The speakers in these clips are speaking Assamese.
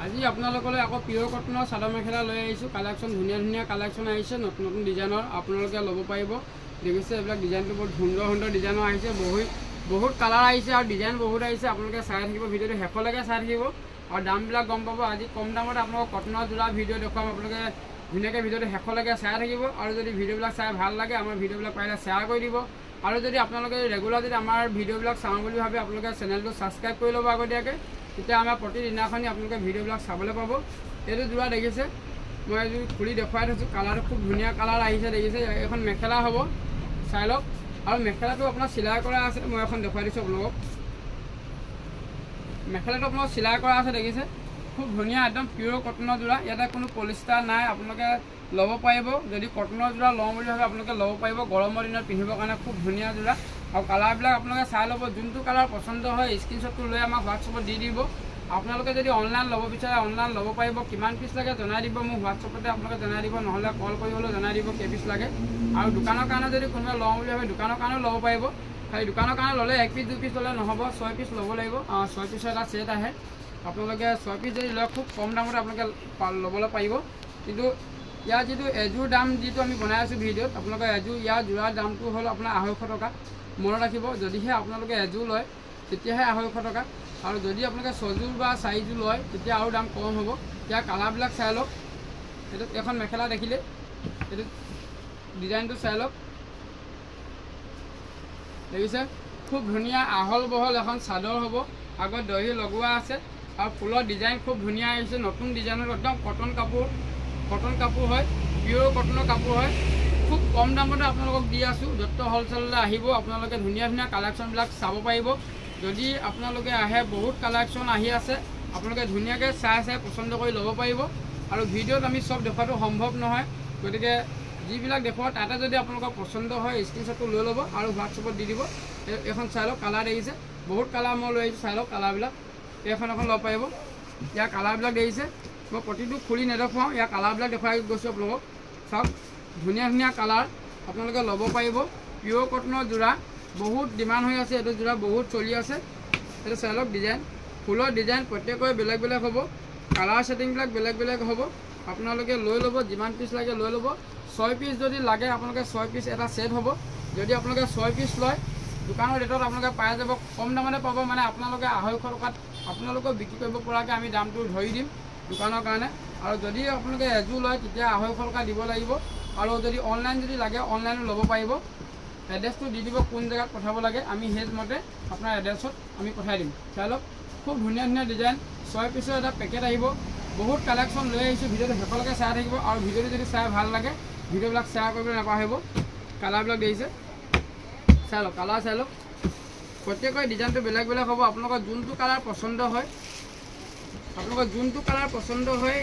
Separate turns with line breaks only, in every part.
আজি আপোনালোকলৈ আকৌ পিয়ৰ কটনৰ চাদৰ মেখেলা লৈ আহিছোঁ। কালেকশ্যন ধুনীয়া ধুনীয়া কালেকশ্যন আহিছে, নতুন নতুন ডিজাইনৰ আপোনালোকে ল'ব পাৰিব। দেখিছে এইবিলাক ডিজাইনটো বহুত সুন্দৰ সুন্দৰ ডিজাইনৰ আহিছে, বহুত কালাৰ আহিছে আৰু ডিজাইন বহুত আহিছে। আপোনালোকে চাই থাকিব, ভিডিঅ'টো শেষলৈকে চাই থাকিব আৰু দামবিলাক গম পাব। আজি কম দামত আপোনালোকক কটনৰ যোৰা ভিডিঅ' দেখুৱাম। আপোনালোকে ধুনীয়াকৈ ভিডিঅ'টো শেষলৈকে চাই থাকিব আৰু যদি ভিডিঅ'বিলাক চাই ভাল লাগে আমাৰ ভিডিঅ'বিলাক পাৰিলে শ্বেয়াৰ কৰি দিব। আৰু যদি আপোনালোকে ৰেগুলাৰ যদি আমাৰ ভিডিঅ'বিলাক চাওঁ বুলি ভাবে আপোনালোকে চেনেলটো ছাবস্ক্ৰাইব কৰি ল'ব আগতীয়াকৈ, তেতিয়া আমাৰ প্ৰতিদিনাখনি আপোনালোকে ভিডিঅ'বিলাক চাবলৈ পাব। এইটো যোৰা দেখিছে, মই এযোৰ খুলি দেখুৱাই থৈছোঁ। কালাৰটো খুব ধুনীয়া কালাৰ আহিছে, দেখিছে। এখন মেখেলা হ'ব, চাই লওক। আৰু মেখেলাটো আপোনাৰ চিলাই কৰা আছে, মই এখন দেখুৱাই দিছোঁ আপোনালোকক। মেখেলাটো আপোনাৰ চিলাই কৰা আছে, দেখিছে। খুব ধুনীয়া একদম পিয়ৰ কটনৰ যোৰা, ইয়াতে কোনো পলিষ্টাৰ নাই। আপোনালোকে ল'ব পাৰিব, যদি কটনৰ যোৰা লওঁ বুলি ভাবে আপোনালোকে ল'ব পাৰিব। গৰমৰ দিনত পিন্ধিবৰ কাৰণে খুব ধুনীয়া যোৰা। আৰু কালাৰবিলাক আপোনালোকে চাই ল'ব, যোনটো কালাৰ পচন্দ হয় স্ক্ৰীনশ্বটটো লৈ আমাক হোৱাটছআপত দি দিব। আপোনালোকে যদি অনলাইন ল'ব বিচাৰে অনলাইন ল'ব পাৰিব। কিমান পিচ লাগে জনাই দিব, মোক হোৱাটছআপতে আপোনালোকে জনাই দিব, নহ'লে কল কৰি হ'লেও জনাই দিব কেই পিচ লাগে। আৰু দোকানৰ কাৰণে যদি কোনোবাই লওঁ বুলি ভাবে দোকানৰ কাৰণেও ল'ব পাৰিব। খালি দোকানৰ কাৰণে ল'লে 1 পিচ 2 পিচ ল'লে নহ'ব, 6 পিচ ল'ব লাগিব। 6 পিচৰ এটা ছেট আহে। আপোনালোকে 6 পিচ যদি লয় খুব কম দামতে আপোনালোকে ল'বলৈ পাৰিব। কিন্তু ইয়াৰ যিটো এযোৰ দাম যিটো আমি বনাই আছোঁ ভিডিঅ'ত, আপোনালোকে ইয়াৰ যোৰাৰ দামটো হ'ল আপোনাৰ 250 টকা। মনত ৰাখিব, যদিহে আপোনালোকে এযোৰ লয় তেতিয়াহে 250 টকা। আৰু যদি আপোনালোকে 6 যোৰ বা 4 যোৰ লয় তেতিয়া আৰু দাম কম হ'ব। ইয়াৰ কালাৰবিলাক চাই লওক। এইটো এখন মেখেলা দেখিলে, এইটো ডিজাইনটো চাই লওক, দেখিছে। খুব ধুনীয়া আহল বহল এখন চাদৰ হ'ব, আগত দহি লগোৱা আছে আৰু ফুলৰ ডিজাইন খুব ধুনীয়া আহিছে। নতুন ডিজাইনৰ একদম কটন কাপোৰ হয়, পিয়ৰ কটনৰ কাপোৰ হয়। খুব কম দামতে আপোনালোকক দি আছোঁ। য'ত হ'লচেললৈ আহিব আপোনালোকে ধুনীয়া ধুনীয়া কালেকশ্যনবিলাক চাব পাৰিব। যদি আপোনালোকে আহে, বহুত কালেকশ্যন আহি আছে, আপোনালোকে ধুনীয়াকৈ চাই পচন্দ কৰি ল'ব পাৰিব। আৰু ভিডিঅ'ত আমি চব দেখুৱাটো সম্ভৱ নহয়, গতিকে যিবিলাক দেখুৱাওঁ তাতে যদি আপোনালোকৰ পচন্দ হয় স্ক্ৰীনশ্বটটো লৈ ল'ব আৰু হোৱাটছআপত দি দিব। এইখন চাই লওক, কালাৰ দেখিছে, বহুত কালাৰ মই লৈ আহিছোঁ, চাই লওক কালাৰবিলাক। এইখন ল'ব পাৰিব। ইয়াৰ কালাৰবিলাক দেখিছে, মই প্ৰতিটো খুলি নেদেখুৱাওঁ, ইয়াৰ কালাৰবিলাক দেখুৱাই গৈছোঁ আপোনালোকক। চাওক, ধুনীয়া ধুনীয়া কালাৰ, আপোনালোকে ল'ব পাৰিব। পিয়ৰ কটনৰ যোৰা, বহুত ডিমাণ্ড হৈ আছে, এইটো যোৰা বহুত চলি আছে। এইটো চাই লওক, ডিজাইন, ফুলৰ ডিজাইন প্ৰত্যেকৰে বেলেগ বেলেগ হ'ব, কালাৰ ছেটিংবিলাক বেলেগ বেলেগ হ'ব। আপোনালোকে লৈ ল'ব, যিমান পিচ লাগে লৈ ল'ব। 6 পিচ যদি লাগে আপোনালোকে 6 পিচ এটা ছেট হ'ব। যদি আপোনালোকে 6 পিচ লয় দোকানৰ ৰেটত আপোনালোকে পাই যাব, কম দামতে পাব। মানে আপোনালোকে 250 টকাত আপোনালোকক বিক্ৰী কৰিব পৰাকৈ আমি দামটো ধৰি দিম দোকানৰ কাৰণে। আৰু যদি আপোনালোকে এযোৰ লয় তেতিয়া 250 টকা দিব লাগিব। আৰু যদি অনলাইন যদি লাগে অনলাইনো ল'ব পাৰিব। এড্ৰেছটো দি দিব, কোন জেগাত পঠাব লাগে, আমি সেইমতে আপোনাৰ এড্ৰেছত আমি পঠাই দিম। চাই লওক, খুব ধুনীয়া ধুনীয়া ডিজাইন, 6 পিচৰ এটা পেকেট আহিব। বহুত কালেকশ্যন লৈ আহিছোঁ, ভিডিঅ'টো শেষলৈকে চাই থাকিব। আৰু ভিডিঅ'টো যদি চাই ভাল লাগে ভিডিঅ'বিলাক শ্বেয়াৰ কৰিবলৈ নাপাহৰিব। কালাৰবিলাক দেখিছে, চাই লওক, কালাৰ চাই লওক। প্ৰত্যেকৰে ডিজাইনটো বেলেগ বেলেগ হ'ব। আপোনালোকৰ যোনটো কালাৰ পচন্দ হয়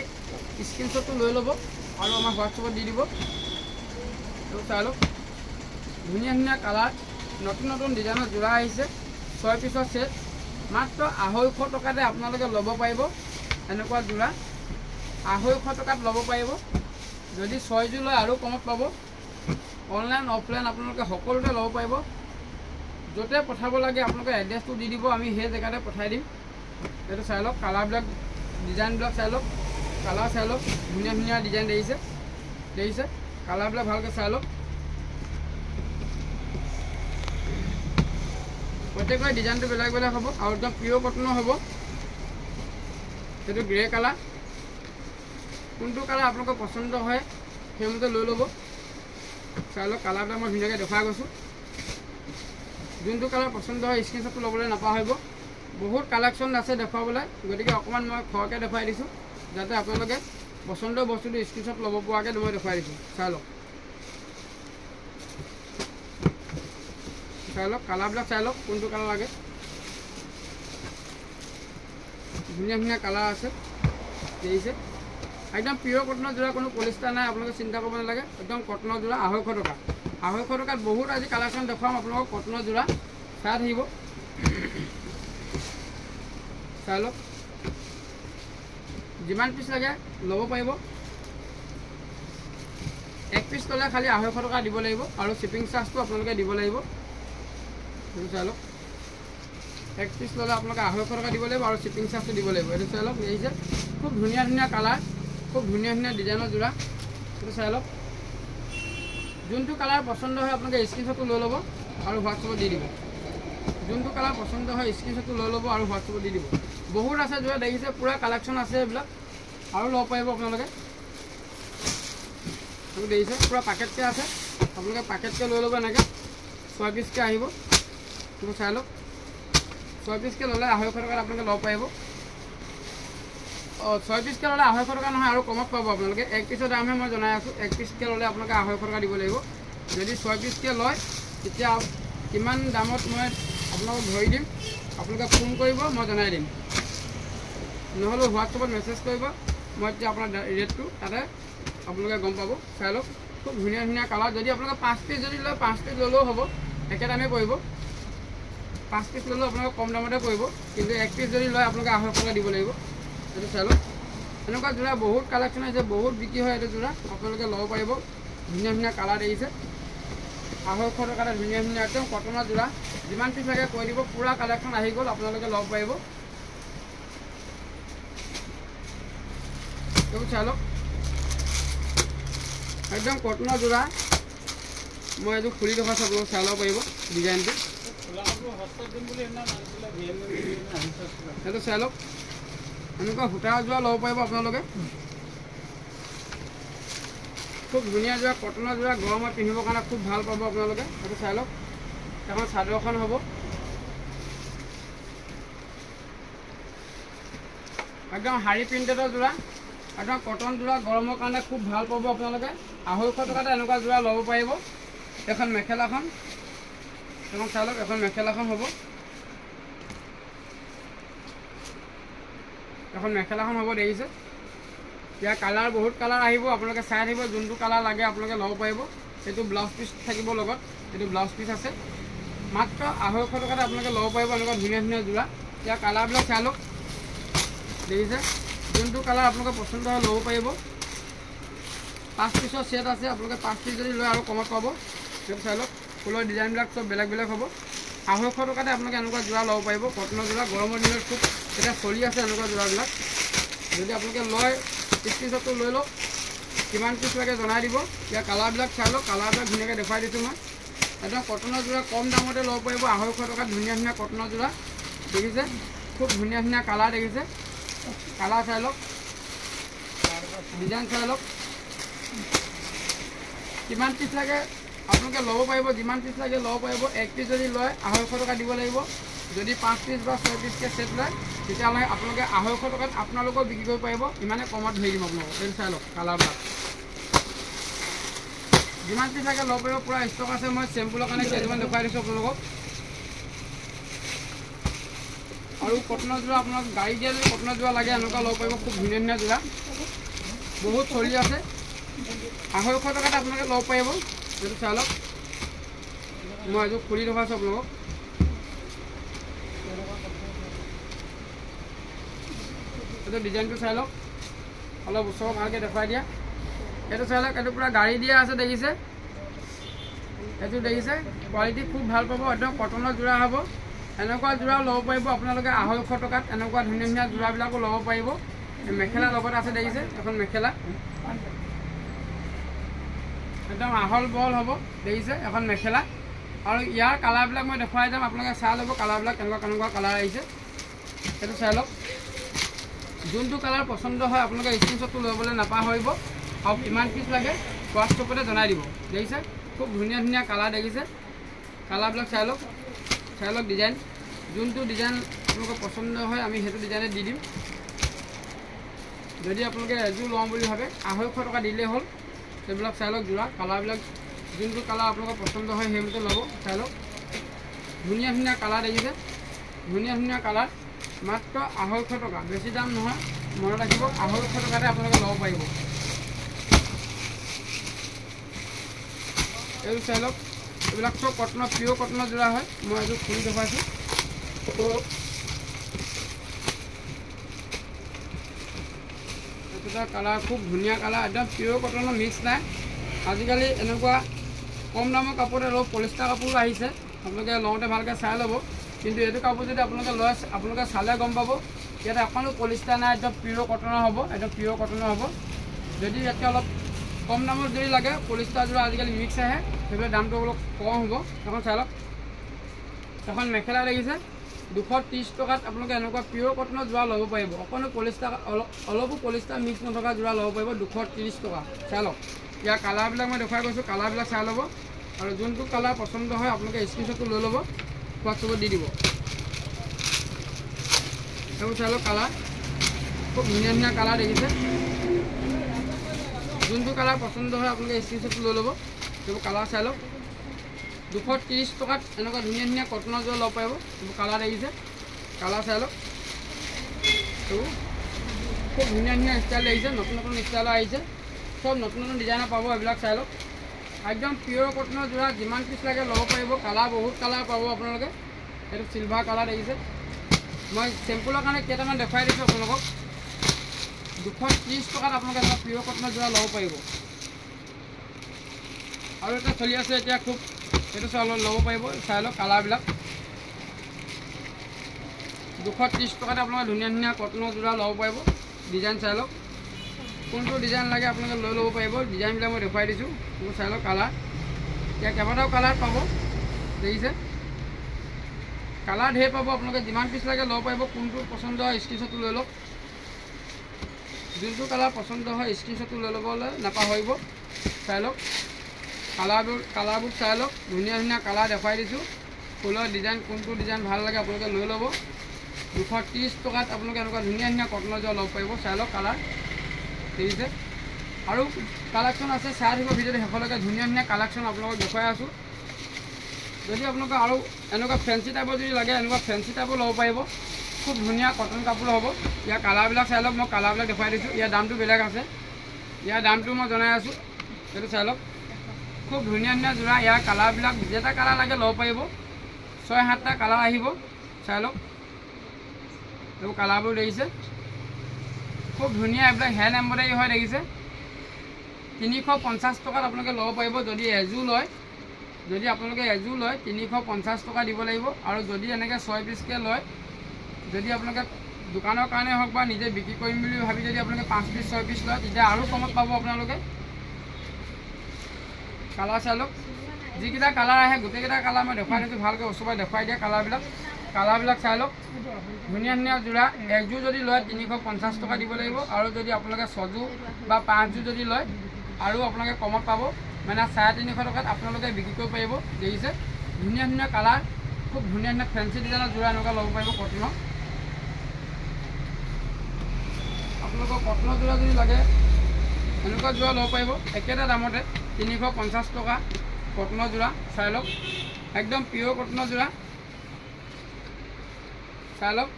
স্ক্ৰীনশ্বটটো লৈ ল'ব আৰু আমাৰ হোৱাটছআপত দি দিব। এইটো চাই লওক, ধুনীয়া ধুনীয়া কালাৰ, নতুন নতুন ডিজাইনৰ যোৰা আহিছে। 6 পিচৰ ছেট, মাত্ৰ 250 টকাতে আপোনালোকে ল'ব পাৰিব। এনেকুৱা যোৰা 250 টকাত ল'ব পাৰিব। যদি 6 যোৰ লয় আৰু কমত পাব। অনলাইন অফলাইন আপোনালোকে সকলোতে ল'ব পাৰিব। য'তে পঠাব লাগে আপোনালোকে এড্ৰেছটো দি দিব, আমি সেই জেগাতে পঠাই দিম। এইটো চাই লওক, কালাৰবিলাক ডিজাইনবিলাক চাই লওক, কালাৰ চাই লওক, ধুনীয়া ধুনীয়া ডিজাইন দেখিছে। কালাৰবিলাক ভালকৈ চাই লওক। প্ৰত্যেকৰে ডিজাইনটো বেলেগ বেলেগ হ'ব আৰু একদম পিয়ৰ কটনৰ হ'ব। সেইটো গ্ৰে কালাৰ, কোনটো কালাৰ আপোনালোকৰ পচন্দ হয় সেইমতে লৈ ল'ব। চাই লওক, কালাৰবিলাক মই ধুনীয়াকৈ দেখুৱাই গৈছোঁ। যোনটো কালাৰ পচন্দ হয় স্ক্ৰীনশ্বটটো ল'বলৈ নাপাহৰিব। বহুত কালেকশ্যন আছে দেখুৱাবলৈ, গতিকে অকণমান মই খৰকৈ দেখুৱাই দিছোঁ যাতে আপোনালোকে পচন্দৰ বস্তুটো স্ক্ৰীনশ্বট ল'ব পৰাকৈ মই দেখুৱাই দিছোঁ। চাই লওক, কালাৰবিলাক চাই লওক, কোনটো কালাৰ লাগে। ধুনীয়া ধুনীয়া কালাৰ আছে, দেখিছে। একদম পিয়ৰ কটনৰ যোৰা, কোনো পলিষ্টাৰ নাই, আপোনালোকে চিন্তা কৰিব নালাগে। একদম কটনৰ যোৰা 250 টকা। 250 টকাত বহুত আজি কালেকশ্যন দেখুৱাম আপোনালোকক কটনৰ যোৰা। চাই থাকিব, চাই লওক, যিমান পিচ লাগে ল'ব পাৰিব। 1 পিচ ল'লে খালি 250 টকা দিব লাগিব আৰু শ্বিপিং চাৰ্জটো আপোনালোকে দিব লাগিব। চাই লওক, 1 পিচ ল'লে আপোনালোকে 250 টকা দিব লাগিব আৰু শ্বিপিং চাৰ্জটো দিব লাগিব। এইটো চাই লওক, দেখিছে খুব ধুনীয়া ধুনীয়া কালাৰ, খুব ধুনীয়া ধুনীয়া ডিজাইনৰ যোৰা। এইটো চাই লওক, যোনটো কালাৰ পচন্দ হয় আপোনালোকে স্ক্ৰীনশ্বটটো লৈ ল'ব আৰু হোৱাটছএপত দি দিব। যোনটো কালাৰ পচন্দ হয় স্ক্ৰীনশ্বটটো লৈ ল'ব আৰু হোৱাটছএপত দি দিব। বহুত আছে যোৰা, দেখিছে পূৰা কালেকশ্যন আছে এইবিলাক, আৰু ল'ব পাৰিব আপোনালোকে। এইটো দেখিছে পূৰা পেকেটকৈ আছে, আপোনালোকে পেকেটকৈ লৈ ল'ব। এনেকৈ 6 পিচকৈ আহিব। এইটো চাই লওক, 6 পিচকৈ ল'লে 250 টকাত আপোনালোকে ল'ব পাৰিব। 6 পিচকৈ ল'লে 250 টকা নহয়, আৰু কমত পাব আপোনালোকে। 1 পিচৰ দামহে মই জনাই আছোঁ। 1 পিচকৈ ল'লে আপোনালোকে 250 টকা দিব লাগিব। যদি 6 পিচকৈ লয় তেতিয়া কিমান দামত মই আপোনালোকক ধৰি দিম, আপোনালোকে ফোন কৰিব, মই জনাই দিম। নহ'লেও হোৱাটছএপত মেছেজ কৰিব, মই এতিয়া আপোনাৰ ৰেটটো তাতে আপোনালোকে গম পাব। চাই লওক, খুব ধুনীয়া ধুনীয়া কালাৰ। যদি আপোনালোকে 5 পিচ যদি লয় 5 পিচ ল'লেও হ'ব, একে দামেই পৰিব। 5 পিচ ল'লেও আপোনালোকে কম দামতে পৰিব, কিন্তু 1 পিচ যদি লয় আপোনালোকে 250 টকা দিব লাগিব। এইটো চাই লওক, এনেকুৱা যোৰা বহুত কালেকশ্যন আছে, বহুত বিক্ৰী হয় এইটো যোৰা, আপোনালোকে ল'ব পাৰিব। ধুনীয়া ধুনীয়া কালাৰ দেখিছে, 250 টকাতে ধুনীয়া ধুনীয়া একদম কটনৰ যোৰা। যিমান পিচ লাগে কৈ দিব, পূৰা কালেকশ্যন আহি গ'ল, আপোনালোকে ল'ব পাৰিব। এইবোৰ চাই লওক, একদম কটনৰ যোৰা। মই এইটো খুলি দেখাইছোঁ, আপোনালোকে চাই ল'ব পাৰিব ডিজাইনটো। সেইটো চাই লওক, এনেকুৱা সূতাৰ যোৰা ল'ব পাৰিব আপোনালোকে। খুব ধুনীয়া যোৰা, কটনৰ যোৰা, গৰমত পিন্ধিবৰ কাৰণে খুব ভাল পাব আপোনালোকে। সেইটো চাই লওক, এখন চাদৰখন হ'ব একদম শাৰী প্ৰিণ্টেডৰ যোৰা, একদম কটন যোৰা, গৰমৰ কাৰণে খুব ভাল পাব আপোনালোকে। 250 টকাতে এনেকুৱা যোৰা ল'ব পাৰিব। এখন মেখেলাখন, এখন চাই লওক, এখন মেখেলাখন হ'ব, এখন মেখেলাখন হ'ব দেখিছে। ইয়াৰ কালাৰ বহুত কালাৰ আহিব, আপোনালোকে চাই থাকিব, যোনটো কালাৰ লাগে আপোনালোকে ল'ব পাৰিব। এইটো ব্লাউজ পিচ থাকিব লগত, এইটো ব্লাউজ পিচ আছে। মাত্ৰ 250 টকাতে আপোনালোকে ল'ব পাৰিব এনেকুৱা ধুনীয়া ধুনীয়া যোৰা। ইয়াৰ কালাৰবিলাক চাই লওক, দেখিছে যোনটো কালাৰ আপোনালোকে পচন্দ হয় ল'ব পাৰিব। 5 পিচৰ ছেট আছে, আপোনালোকে 5 পিচ যদি লয় আৰু কমত পাব। সেইটো চাই লওক, ফুলৰ ডিজাইনবিলাক চব বেলেগ বেলেগ হ'ব। 250 টকাতে আপোনালোকে এনেকুৱা যোৰা ল'ব পাৰিব, কটনৰ যোৰা। গৰমৰ দিনত খুব এতিয়া চলি আছে এনেকুৱা যোৰাবিলাক। যদি আপোনালোকে লয় স্ক্ৰীনশ্বটটো লৈ লওক, কিমান পিচ লাগে জনাই দিব। ইয়াৰ কালাৰবিলাক চাই লওক, কালাৰবিলাক ধুনীয়াকৈ দেখুৱাই দিছোঁ মই। একদম কটনৰ যোৰা কম দামতে ল'ব পাৰিব, 250 টকাত ধুনীয়া ধুনীয়া কটনৰ যোৰা। দেখিছে খুব ধুনীয়া ধুনীয়া কালাৰ, দেখিছে কালাৰ চাই লওক, ডিজাইন চাই লওক। কিমান পিচ লাগে আপোনালোকে ল'ব পাৰিব, যিমান পিচ লাগে ল'ব পাৰিব। 1 পিচ যদি লয় 250 টকা দিব লাগিব। যদি 5 পিচ বা 6 পিচকৈ ছেট লয় তেতিয়াহ'লে আপোনালোকে 250 টকাত আপোনালোকেও বিক্ৰী কৰিব পাৰিব। ইমানে কমত ধৰি দিম আপোনালোকক। এইটো চাই লওক কালাৰবিলাক, যিমান পিচ লাগে ল'ব পাৰিব, পূৰা ষ্টক আছে। মই চেম্পুলৰ কাৰণে কেইটামান দেখুৱাই দিছোঁ আপোনালোকক। আৰু কটনৰ যোৰা আপোনাক গাড়ী দিয়া যদি কটনৰ যোৰা লাগে এনেকুৱা ল'ব পাৰিব, খুব ধুনীয়া ধুনীয়া যোৰা, বহুত চলি আছে। 250 টকাত আপোনালোকে ল'ব পাৰিব। এইটো চাই লওক, মই এইটো খুলি দেখাইছোঁ আপোনালোকক। এইটো ডিজাইনটো চাই লওক, অলপ ওচৰৰ ভালকৈ দেখুৱাই দিয়া। এইটো চাই লওক, এইটো পূৰা গাড়ী দিয়া আছে, দেখিছে এইটো দেখিছে, কোৱালিটি খুব ভাল পাব, একদম কটনৰ যোৰা হ'ব। এনেকুৱা যোৰাও ল'ব পাৰিব আপোনালোকে 250 টকাত। এনেকুৱা ধুনীয়া ধুনীয়া যোৰাবিলাকো ল'ব পাৰিব। মেখেলা লগত আছে, দেখিছে এখন মেখেলা, একদম আহল বহল হ'ব, দেখিছে এখন মেখেলা। আৰু ইয়াৰ কালাৰবিলাক মই দেখুৱাই যাম, আপোনালোকে চাই ল'ব কালাৰবিলাক কেনেকুৱা কেনেকুৱা কালাৰ আহিছে। সেইটো চাই লওক, যোনটো কালাৰ পচন্দ হয় আপোনালোকে স্ক্ৰীনশ্বটটো ল'বলৈ নাপাহৰিব। আৰু কিমান পিচ লাগে হোৱাটছএপতে জনাই দিব। দেখিছে খুব ধুনীয়া ধুনীয়া কালাৰ, দেখিছে কালাৰবিলাক চাই লওক, চাই লওক ডিজাইন। যোনটো ডিজাইন আপোনালোকৰ পচন্দ হয় আমি সেইটো ডিজাইনে দি দিম। যদি আপোনালোকে এযোৰ লওঁ বুলি ভাবে 250 টকা দিলেই হ'ল। সেইবিলাক চাই লওক যোৰা, কালাৰবিলাক যোনটো কালাৰ আপোনালোকৰ পচন্দ হয় সেইমতে ল'ব। চাই লওক ধুনীয়া ধুনীয়া কালাৰ, দেখিছে ধুনীয়া ধুনীয়া কালাৰ। মাত্ৰ 250 টকা, বেছি দাম নহয়, মনত ৰাখিব। 250 টকাতে আপোনালোকে ল'ব পাৰিব। এইটো চাই লওক, এইবিলাক চব কটনৰ, পিয়'ৰ কটনৰ যোৰা হয়। মই এইটো খুলি দেখুৱাইছোঁ। এইটো কালাৰ খুব ধুনীয়া কালাৰ, একদম পিয়'ৰ কটনৰ মিক্স নাই। আজিকালি এনেকুৱা কম দামৰ কাপোৰতে অলপ পলিষ্টাৰ কাপোৰো আহিছে, আপোনালোকে লওঁতে ভালকৈ চাই ল'ব। কিন্তু এইটো কাপোৰ যদি আপোনালোকে লয় আপোনালোকে চালে গম পাব ইয়াত অকণো পলিষ্টাৰ নাই, একদম পিয়ৰ কটনৰ হ'ব, একদম পিয়ৰ কটনৰ হ'ব। যদি ইয়াতকৈ অলপ কম দামত যদি লাগে পলিষ্টাৰ যোৰা আজিকালি মিক্স আহে, সেইবিলাক দামটো অলপ কম হ'ব। এখন চাই লওক, এখন মেখেলা দেখিছে 230 টকাত আপোনালোকে এনেকুৱা পিয়ৰ কটনৰ যোৰা ল'ব পাৰিব। অকণো পলিষ্টাৰ অলপো পলিষ্টাৰ মিক্স নথকা যোৰা ল'ব পাৰিব 230 টকা। চাই লওক, ইয়াৰ কালাৰবিলাক মই দেখুৱাই গৈছোঁ, কালাৰবিলাক চাই ল'ব আৰু যোনটো কালাৰ পচন্দ হয় আপোনালোকে স্ক্ৰীনশ্বটটো লৈ ল'ব, হোৱাটছএপত দি দিব। এইবোৰ চাই লওক, কালাৰ খুব ধুনীয়া ধুনীয়া কালাৰ দেখিছে। যোনটো কালাৰ পচন্দ হয় আপোনালোকে স্ক্ৰীনশ্বটটো লৈ ল'ব। এইবোৰ কালাৰ চাই লওক, 230 টকাত এনেকুৱা ধুনীয়া ধুনীয়া কটনৰ যোৰা ল'ব পাৰিব। এইবোৰ কালাৰ দেখিছে, কালাৰ চাই লওক। এইবোৰ খুব ধুনীয়া ধুনীয়া ষ্টাইল দেখিছে, নতুন নতুন ষ্টাইলৰ আহিছে, চব নতুন নতুন ডিজাইনৰ পাব। এইবিলাক চাই লওক, একদম পিয়ৰ কটনৰ যোৰা যিমান পিচ লাগে ল'ব পাৰিব। কালাৰ বহুত কালাৰ পাব আপোনালোকে। এইটো চিলভাৰ কালাৰ দেখিছে, মই চেম্পুলৰ কাৰণে কেইটামান দেখুৱাই দিছোঁ আপোনালোকক। 230 টকাত আপোনালোকে এটা পিয়ৰ কটনৰ যোৰা ল'ব পাৰিব। আৰু এটা চলি আছে এতিয়া খুব, এইটো চাই ল'ব পাৰিব। চাই লওক কালাৰবিলাক, 230 টকাত আপোনালোকে ধুনীয়া ধুনীয়া কটনৰ যোৰা ল'ব পাৰিব। ডিজাইন চাই লওক, কোনটো ডিজাইন লাগে আপোনালোকে লৈ ল'ব পাৰিব। ডিজাইনবিলাক মই দেখুৱাই দিছোঁ, এইবোৰ চাই লওক কালাৰ। এতিয়া কেইবাটাও কালাৰ পাব দেখিছে, কালাৰ ঢেৰ পাব। আপোনালোকে যিমান পিচ লাগে ল'ব পাৰিব। কোনটো পচন্দ হয় স্ক্ৰীনশ্বটটো লৈ লওক, যোনটো কালাৰ পচন্দ হয় স্ক্ৰীনশ্বটটো লৈ ল'বলৈ নাপাহৰিব। চাই লওক কালাৰবোৰ চাই লওক, ধুনীয়া ধুনীয়া কালাৰ দেখুৱাই দিছোঁ। ফুলৰ ডিজাইন কোনটো ডিজাইন ভাল লাগে আপোনালোকে লৈ ল'ব। 230 টকাত আপোনালোকে এনেকুৱা ধুনীয়া ধুনীয়া কটনৰ যোৰা ল'ব পাৰিব। চাই লওক কালাৰ দেখিছে, আৰু কালেকশ্যন আছে, চাই থাকিব ভিডিঅ'টো শেষলৈকে। ধুনীয়া ধুনীয়া কালেকশ্যন আপোনালোকক দেখুৱাই আছোঁ। যদি আপোনালোকে আৰু এনেকুৱা ফেঞ্চি টাইপৰ যদি লাগে এনেকুৱা ফেঞ্চি টাইপৰ ল'ব পাৰিব। খুব ধুনীয়া কটন কাপোৰ হ'ব। ইয়াৰ কালাৰবিলাক চাই লওক, মই কালাৰবিলাক দেখুৱাই দিছোঁ। ইয়াৰ দামটো বেলেগ আছে, ইয়াৰ দামটো মই জনাই আছোঁ। এইটো চাই লওক, খুব ধুনীয়া ধুনীয়া যোৰা। ইয়াৰ কালাৰবিলাক যেটা কালাৰ লাগে ল'ব পাৰিব। 6-7টা কালাৰ আহিব। চাই লওক, এইবোৰ কালাৰবোৰ দেখিছে, খুব ধুনীয়া। এইবিলাক হেণ্ড এম্ব্ৰইডাৰী হয় দেখিছে। 350 টকাত আপোনালোকে ল'ব পাৰিব। যদি এযোৰ লয়, যদি আপোনালোকে এযোৰ লয় 350 টকা দিব লাগিব। আৰু যদি এনেকৈ 6 পিচকৈ লয়, যদি আপোনালোকে দোকানৰ কাৰণে হওক বা নিজে বিক্ৰী কৰিম বুলি ভাবি যদি আপোনালোকে 5 পিচ 6 পিচ লয়, তেতিয়া আৰু কমত পাব আপোনালোকে। কালাৰ চাই লওক, যিকেইটা কালাৰ আহে গোটেইকেইটা কালাৰ মই দেখুৱাই দিছোঁ। ভালকৈ ওচৰলৈ দেখুৱাই দিয়া কালাৰবিলাক চাই লওক, ধুনীয়া ধুনীয়া যোৰা। একযোৰ যদি লয় 350 টকা দিব লাগিব। আৰু যদি আপোনালোকে 6যোৰ বা 5যোৰ যদি লয় আৰু আপোনালোকে কমত পাব, মানে 350 টকাত আপোনালোকে বিক্ৰী কৰিব পাৰিব। দেখিছে, ধুনীয়া ধুনীয়া কালাৰ, খুব ধুনীয়া ধুনীয়া ফেঞ্চি ডিজাইনৰ যোৰা এনেকুৱা ল'ব পাৰিব কটনৰ। আপোনালোকৰ কটনৰ যোৰা যদি লাগে এনেকুৱা যোৰা ল'ব পাৰিব একেটা দামতে। 350 টকা কটনৰ যোৰা। চাই লওক, একদম পিয়ৰ কটনৰ যোৰা। চাই লওক,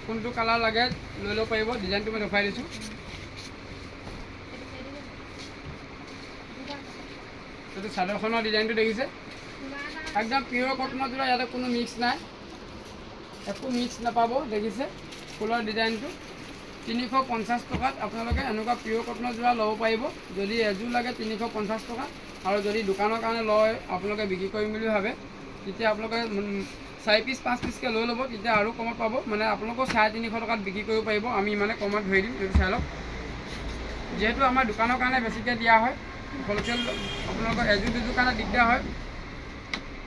কোনটো কালাৰ লাগে লৈ ল'ব পাৰিব। ডিজাইনটো মই দেখুৱাই দিছোঁ। এইটো চাদৰখনৰ ডিজাইনটো দেখিছে, একদম পিয়ৰ কটনৰ যোৰা। ইয়াতে কোনো মিক্স নাই, একো মিক্স নাপাব। দেখিছে ফুলৰ ডিজাইনটো। 350 টকাত আপোনালোকে এনেকুৱা পিয়ৰ কটনৰ যোৰা ল'ব পাৰিব। যদি এযোৰ লাগে 350 টকা, আৰু যদি দোকানৰ কাৰণে লয় আপোনালোকে বিক্ৰী কৰিম বুলি ভাবে, তেতিয়া আপোনালোকে 4 পিচ 5 পিচকৈ লৈ ল'ব, তেতিয়া আৰু কমত পাব। মানে আপোনালোকেও 350 টকাত বিক্ৰী কৰিব পাৰিব, আমি ইমানে কমত ধৰি দিম। এইটো চাই লওক, যিহেতু আমাৰ দোকানৰ কাৰণে বেছিকৈ দিয়া হয়, হ'লচেল আপোনালোকৰ এযোৰ দুযোৰ কাৰণে দিগদাৰ হয়।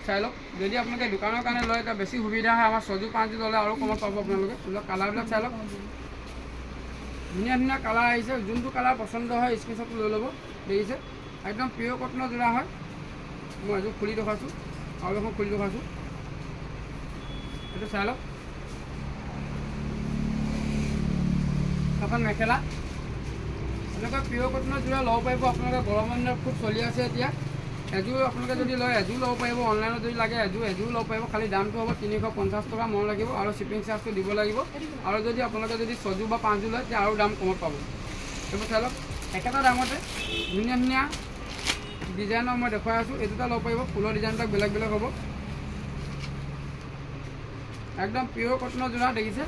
চাই লওক, যদি আপোনালোকে দোকানৰ কাৰণে লয় তেতিয়া বেছি সুবিধা হয়। আমাৰ 6যোৰ 5যোৰ ল'লে আৰু কমত পাব আপোনালোকে। এইবিলাক কালাৰবিলাক চাই লওক, ধুনীয়া ধুনীয়া কালাৰ আহিছে। যোনটো কালাৰ পচন্দ হয় স্ক্ৰীনশ্বটটো লৈ ল'ব। দেখিছে, একদম পিয়ৰ কটনৰ যোৰা হয়। মই এযোৰ খুলি দেখুৱাইছোঁ, আৰু এখন খুলি দেখুৱাইছোঁ। এইটো চাই লওক, এখন মেখেলা। এনেকুৱা পিয়ৰ কটনৰ যোৰা ল'ব পাৰিব আপোনালোকে। গৰমৰ দিনত খুব চলি আছে এতিয়া। এযোৰ আপোনালোকে যদি লয় এযোৰ ল'ব পাৰিব। অনলাইনত যদি লাগে এযোৰ ল'ব পাৰিব। খালি দামটো হ'ব 350 টকা মন লাগিব, আৰু শ্বিপিং চাৰ্জটো দিব লাগিব। আৰু যদি আপোনালোকে যদি 6যোৰ বা 5যোৰ লয় তেতিয়া আৰু দাম কমত পাব। এইবোৰ চাই লওক, একেটা দামতে ধুনীয়া ধুনীয়া ডিজাইনৰ মই দেখুৱাই আছোঁ। এই দুটা ল'ব পাৰিব। ফুলৰ ডিজাইনবিলাক বেলেগ বেলেগ হ'ব। একদম পিয়ৰ কটনৰ যোৰা দেখিছে,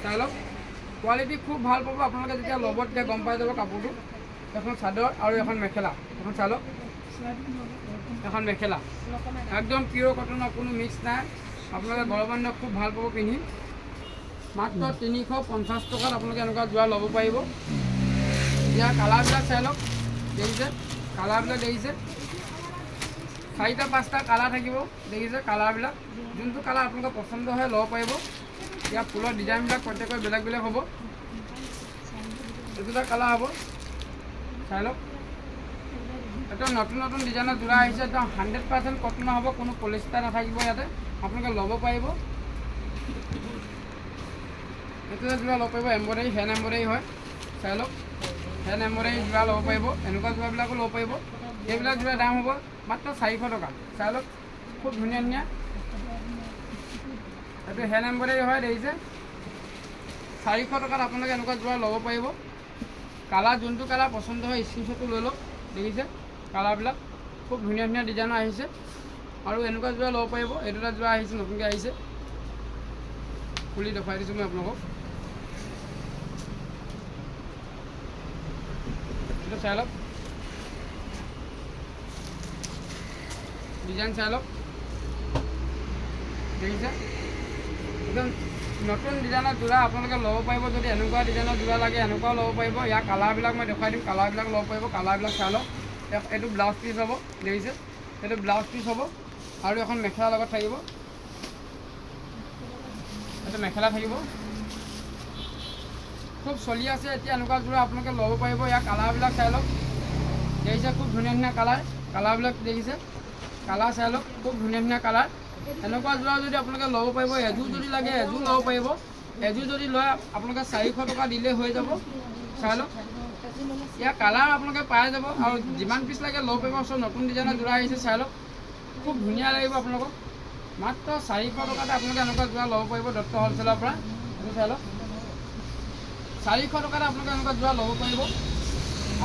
চাই লওক। কোৱালিটি খুব ভাল পাব আপোনালোকে। যেতিয়া ল'ব তেতিয়া গম পাই যাব কাপোৰটো। এখন চাদৰ আৰু এখন মেখেলা। এখন চাই লওক, এখন মেখেলা একদম পিয়ৰ কটনৰ কোনো মিক্স নাই আপোনালোকে গৰম দিনত খুব ভাল পাব পিন্ধি মাত্ৰ 350 টকাত আপোনালোকে এনেকুৱা যোৰা ল'ব পাৰিব ইয়াৰ কালাৰবিলাক চাই লওক দেখিছে কালাৰবিলাক দেখিছে 4টা 5টা কালাৰ থাকিব দেখিছে কালাৰবিলাক যোনটো কালাৰ আপোনালোকৰ পচন্দ হয় ল'ব পাৰিব ইয়াৰ ফুলৰ ডিজাইনবিলাক প্ৰত্যেকৰ বেলেগ বেলেগ হ'ব এইটো কালাৰ হ'ব চাই লওক এটা নতুন নতুন ডিজাইনৰ যোৰা আহিছে একদম 100% কটনৰ হ'ব কোনো পলিষ্টাৰ নাথাকিব ইয়াতে আপোনালোকে ল'ব পাৰিব এইটো যোৰা ল'ব পাৰিব এম্ব্ৰইডাৰী হেণ্ড এম্ব্ৰইডাৰী হয় চাই লওক হেণ্ড এম্ব্ৰইডাৰী যোৰা ল'ব পাৰিব এনেকুৱা যোৰাবিলাকো ল'ব পাৰিব এইবিলাক যোৰা দাম হ'ব মাত্ৰ 400 টকা চাই লওক খুব ধুনীয়া ধুনীয়া এইটো হেণ্ড এম্ব্ৰইডাৰী হয় দেখিছে 400 টকাত আপোনালোকে এনেকুৱা যোৰা ল'ব পাৰিব কালাৰ যোনটো কালাৰ পচন্দ হয় স্ক্ৰীনশ্বটটো লৈ লওক দেখিছে কালাৰবিলাক খুব ধুনীয়া ধুনীয়া ডিজাইনৰ আহিছে আৰু এনেকুৱা যোৰা ল'ব পাৰিব এই দুটা যোৰা আহিছে নতুনকৈ আহিছে খুলি দেখুৱাই দিছোঁ মই আপোনালোকক এইটো চাই লওক ডিজাইন চাই লওক দেখিছে একদম নতুন ডিজাইনৰ যোৰা আপোনালোকে ল'ব পাৰিব যদি এনেকুৱা ডিজাইনৰ যোৰা লাগে এনেকুৱাও ল'ব পাৰিব ইয়াৰ কালাৰবিলাক মই দেখুৱাই দিম কালাৰবিলাক ল'ব পাৰিব কালাৰবিলাক চাই লওক এইটো ব্লাউজ পিচ হ'ব দেখিছে এইটো ব্লাউজ পিচ হ'ব আৰু এখন মেখেলাৰ লগত থাকিব এইটো মেখেলা থাকিব খুব চলি আছে এতিয়া এনেকুৱা যোৰা আপোনালোকে ল'ব পাৰিব ইয়াৰ কালাৰবিলাক চাই লওক দেখিছে খুব ধুনীয়া ধুনীয়া কালাৰবিলাক দেখিছে কালাৰ চাই লওক খুব ধুনীয়া ধুনীয়া কালাৰ এনেকুৱা যোৰা যদি আপোনালোকে ল'ব পাৰিব এযোৰ যদি লাগে এযোৰ ল'ব পাৰিব এযোৰ যদি লয় আপোনালোকে 400 টকা দিলে হৈ যাব চাই লওক ইয়াৰ কালাৰ আপোনালোকে পাই যাব আৰু যিমান পিচ লাগে ল'ব পাৰিব চব নতুন ডিজাইনৰ যোৰা আহিছে চাই লওক খুব ধুনীয়া লাগিব আপোনালোকক মাত্ৰ 400 টকাতে আপোনালোকে এনেকুৱা যোৰা ল'ব পাৰিব দত্ত হ'লচেলৰ পৰা এইটো চাই লওক 400 টকাতে আপোনালোকে এনেকুৱা যোৰা ল'ব পাৰিব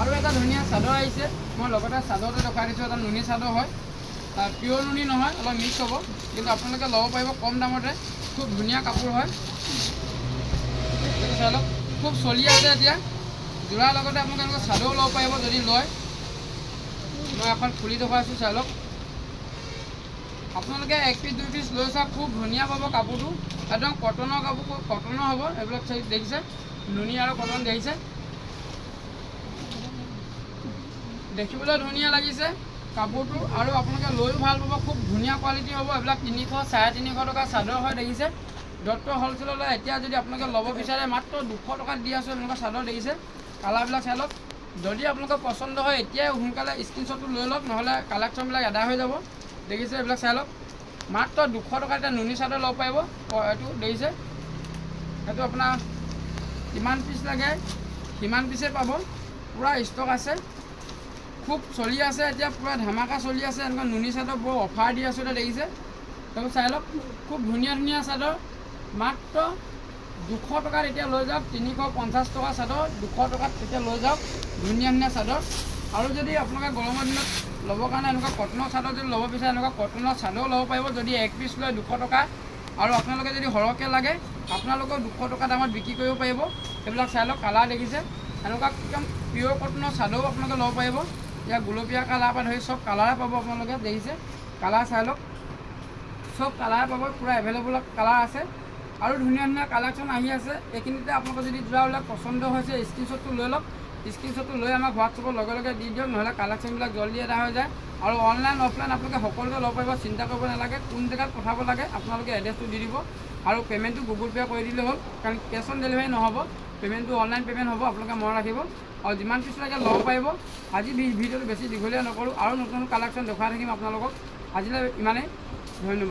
আৰু এটা ধুনীয়া চাদৰ আহিছে মই লগতে চাদৰটো দেখুৱাই দিছোঁ এটা নুনি চাদৰ হয় পিয়ৰ নুনি নহয় অলপ মিক্স হ'ব কিন্তু আপোনালোকে ল'ব পাৰিব কম দামতে খুব ধুনীয়া কাপোৰ হয় চাই লওক খুব চলি আছে এতিয়া যোৰাৰ লগতে আপোনালোকে এনেকুৱা চাদৰো ল'ব পাৰিব যদি লয় মই এখন খুলি দেখুৱাইছোঁ চাই লওক আপোনালোকে 1 পিচ 2 পিচ লৈ চাওক খুব ধুনীয়া পাব কাপোৰটো একদম কটনৰ কাপোৰ কটনৰ হ'ব এইবিলাক চাই দেখিছে নুনি আৰু কটন দেখিছে দেখিবলৈ ধুনীয়া লাগিছে কাপোৰটো আৰু আপোনালোকে লৈও ভাল পাব খুব ধুনীয়া কোৱালিটি হ'ব এইবিলাক 300 350 টকা চাদৰ হয় দেখিছে দত্ত হ'লচেললৈ এতিয়া যদি আপোনালোকে ল'ব বিচাৰে মাত্ৰ 200 টকাত দি আছোঁ এনেকুৱা চাদৰ দেখিছে কালাৰবিলাক চাই লওক যদি আপোনালোকৰ পচন্দ হয় এতিয়াই সোনকালে স্ক্ৰীনশ্বটটো লৈ লওক নহ'লে কালেকশ্যনবিলাক আদায় হৈ যাব দেখিছে এইবিলাক চাই লওক মাত্ৰ 200 টকা এটা নুনি চাদৰ ল'ব পাৰিব এইটো দেখিছে এইটো আপোনাৰ কিমান পিচ লাগে সিমান পিচে পাব পূৰা ষ্টক আছে খুব চলি আছে এতিয়া পূৰা ধামাকা চলি আছে এনেকুৱা নুনি চাদৰ বৰ অফাৰ দি আছোঁ এতিয়া দেখিছে তাৰপৰা চাই লওক খুব ধুনীয়া ধুনীয়া চাদৰ মাত্ৰ 200 টকাত এতিয়া লৈ যাওক 350 টকা চাদৰ 200 টকাত এতিয়া লৈ যাওক ধুনীয়া ধুনীয়া চাদৰ আৰু যদি আপোনালোকে গৰমৰ দিনত ল'বৰ কাৰণে এনেকুৱা কটনৰ চাদৰ যদি ল'ব বিচাৰে এনেকুৱা কটনৰ চাদৰ ল'ব পাৰিব যদি 1 পিচ লয় 200 টকা আৰু আপোনালোকে যদি সৰহকৈ লাগে আপোনালোকৰ 200 টকা দামত বিক্ৰী কৰিব পাৰিব এইবিলাক চাই লওক কালাৰ দেখিছে এনেকুৱা একদম পিয়ৰ কটনৰ চাদৰো আপোনালোকে ল'ব পাৰিব ইয়াৰ গুলপীয়া কালাৰ পৰা ধৰি চব কালাৰে পাব আপোনালোকে দেখিছে কালাৰ চাই লওক চব কালাৰে পাব পূৰা এভেইলেবল কালাৰ আছে আৰু ধুনীয়া ধুনীয়া কালেকশ্যন আহি আছে এইখিনিতে আপোনালোকৰ যদি যোৰাবিলাক পচন্দ হৈছে স্ক্ৰীনশ্বটটো লৈ লওক স্ক্ৰীনশ্বটটো লৈ আমাক হোৱাটছএপৰ লগে লগে দি দিয়ক নহ'লে কালেকশ্যনবিলাক জল্দি এটা হৈ যায় আৰু অনলাইন অফলাইন আপোনালোকে সকলোতে ল'ব পাৰিব চিন্তা কৰিব নালাগে কোন জেগাত পঠাব লাগে আপোনালোকে এড্ৰেছটো দি দিব আৰু পে'মেণ্টটো গুগল পে' কৰি দিলে হ'ল কাৰণ কেছ অন ডেলিভাৰী নহ'ব পে'মেণ্টটো অনলাইন পে'মেণ্ট হ'ব আপোনালোকে মনত ৰাখিব আৰু যিমান পিছ লাগে ল'ব পাৰিব আজি ভিডিঅ'টো বেছি দীঘলীয়া নকৰোঁ আৰু নতুন কালেকশ্যন দেখুৱাই থাকিম আপোনালোকক আজিলৈ ইমানেই ধন্যবাদ।